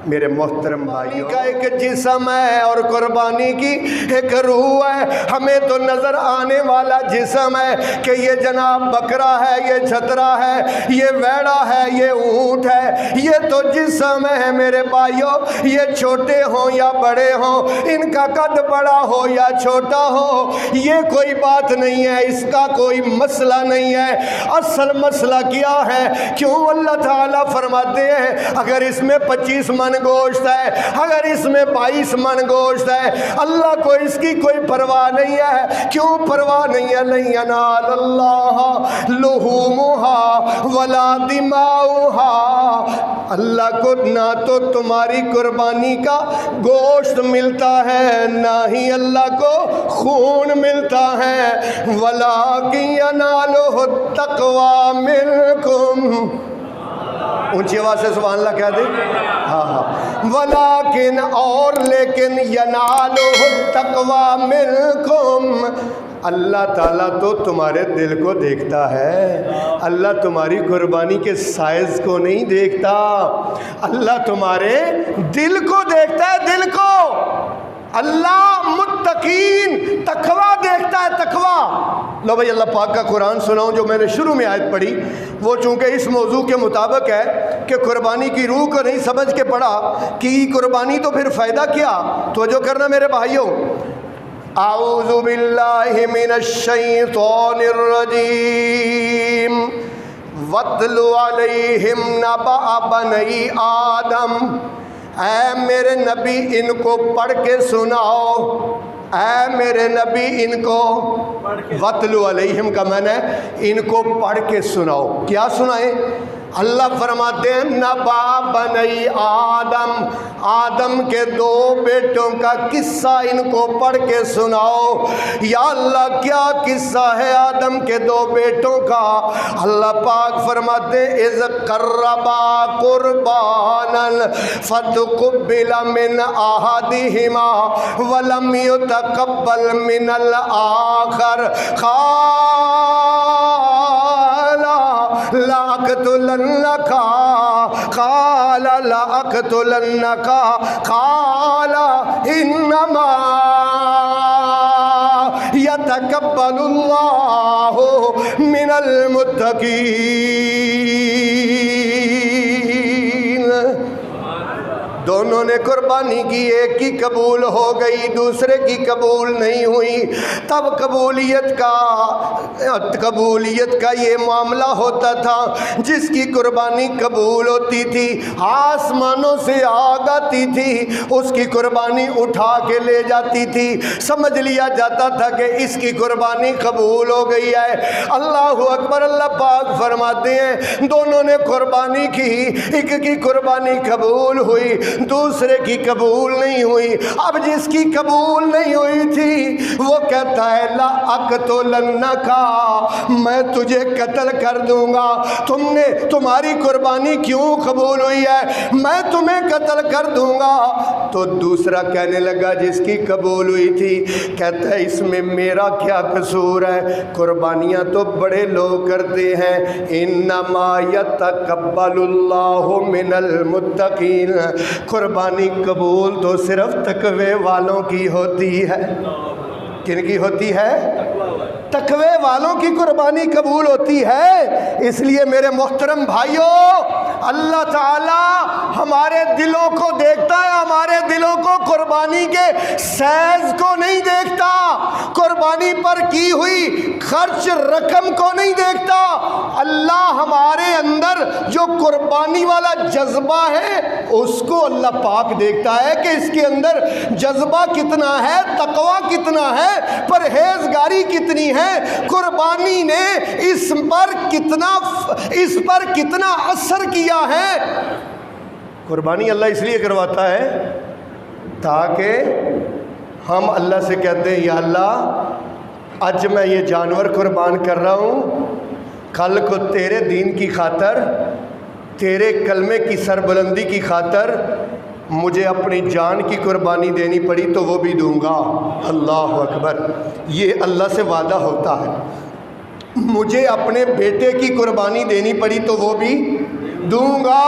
میرے محترم بھائیوں کا ایک جسم ہے اور قربانی کی ایک روح ہے۔ ہمیں تو نظر آنے والا جسم ہے کہ یہ جناب بکرا ہے، یہ چھترا ہے، یہ ویڑا ہے، یہ اونٹ ہے، یہ تو جسم ہے میرے بھائیوں۔ یہ چھوٹے ہوں یا بڑے ہوں، ان کا قد بڑا ہو یا چھوٹا ہو، یہ کوئی بات نہیں ہے، اس کا کوئی مسئلہ نہیں ہے۔ اصل مسئلہ کیا ہے؟ کیوں اللہ تعالیٰ فرماتے ہیں اگر اس میں 25 من گوشت ہے، اگر اس میں 22 من گوشت ہے، اللہ کو اس کی کوئی پرواہ نہیں ہے۔ کیوں پرواہ نہیں ہے؟ لن ینال اللہ لحومھا ولا دماؤھا، اللہ کو نہ تو تمہاری قربانی کا گوشت ملتا ہے، نہ ہی اللہ کو خون ملتا ہے۔ ولیکن ینالہ التقوی منکم، اونچی آواز سے سبحان اللہ کہہ دیں۔ ہاں ولیکن اور لیکن ینالہ التقوی منکم، اللہ تعالیٰ تو تمہارے دل کو دیکھتا ہے، اللہ تمہاری قربانی کے سائز کو نہیں دیکھتا، اللہ تمہارے دل کو دیکھتا ہے، دل کو۔ اللہ متقین تقوی دیکھتا ہے، تقوی۔ لو بھائی اللہ پاک کا قرآن سناؤں جو میں نے شروع میں آیت پڑھی، وہ چونکہ اس موضوع کے مطابق ہے کہ قربانی کی روح کو نہیں سمجھ کے پڑھا کہ قربانی تو پھر فائدہ کیا۔ توجہ کرنا میرے بھائیوں، اعوذ باللہ من الشیطان الرجیم، وَاتْلُ عَلَيْهِمْ نَبَأَ بَنِي آدم، اے میرے نبی ان کو پڑھ کے سناؤ، اے میرے نبی ان کو وَاتْلُ عَلَيْهِمْ کا معنی ہے ان کو پڑھ کے سناؤ۔ کیا سنائیں؟ اللہ فرماتے ہیں نبا بنی آدم، آدم کے 2 بیٹوں کا قصہ ان کو پڑھ کے سناؤ۔ یا اللہ کیا قصہ ہے آدم کے 2 بیٹوں کا؟ اللہ پاک فرماتے ہیں اذ قربا قربانا فتقبل من احدہما ولم يتقبل من الآخر لأقتلنك قال لأقتلنك قال إنما يتقبل الله من المتقين۔ دونوں نے قربانی کی، ایک کی قبول ہو گئی، دوسرے کی قبول نہیں ہوئی۔ تب قبولیت کا یہ معاملہ ہوتا تھا، جس کی قربانی قبول ہوتی تھی آسمانوں سے آگ آتی تھی، اس کی قربانی اٹھا کے لے جاتی تھی، سمجھ لیا جاتا تھا کہ اس کی قربانی قبول ہو گئی ہے۔ اللہ اکبر، اللہ پاک فرماتے ہیں دونوں نے قربانی کی، ایک کی قربانی قبول ہوئی، دوسرے کی قبول نہیں ہوئی۔ اب جس کی قبول نہیں ہوئی تھی وہ کہتا ہے لا اقتلنک، میں تجھے قتل کر دوں گا، تمہاری قربانی کیوں قبول ہوئی ہے، میں تمہیں قتل کر دوں گا۔ تو دوسرا کہنے لگا جس کی قبول ہوئی تھی، کہتا ہے اس میں میرا کیا قصور ہے، قربانیاں تو بڑے لوگ کرتے ہیں، انما یتقبل اللہ من المتقین، قربانی قبول تو صرف تقوی والوں کی ہوتی ہے۔ کن کی ہوتی ہے؟ تقوی والوں کی قربانی قبول ہوتی ہے۔ اس لیے میرے محترم بھائیوں، اللہ تعالی ہمارے دلوں کو دیکھتا ہے، ہمارے دلوں کو قربانی کے سائز کو نہیں دیکھتا، قربانی پر کی ہوئی خرچ رقم کو نہیں دیکھتا۔ اللہ ہمارے اندر جو قربانی والا جذبہ ہے اس کو اللہ پاک دیکھتا ہے کہ اس کے اندر جذبہ کتنا ہے، تقوی کتنا ہے، پرہیزگاری کتنی ہے، قربانی نے اس پر کتنا اثر کیا ہے۔ قربانی اللہ اس لیے کرواتا ہے تاکہ ہم اللہ سے کہتے ہیں یا اللہ آج میں یہ جانور قربان کر رہا ہوں، کل کو تیرے دین کی خاطر، تیرے کلمے کی سربلندی کی خاطر مجھے اپنی جان کی قربانی دینی پڑی تو وہ بھی دوں گا۔ اللہ اکبر، یہ اللہ سے وعدہ ہوتا ہے۔ مجھے اپنے بیٹے کی قربانی دینی پڑی تو وہ بھی دوں گا۔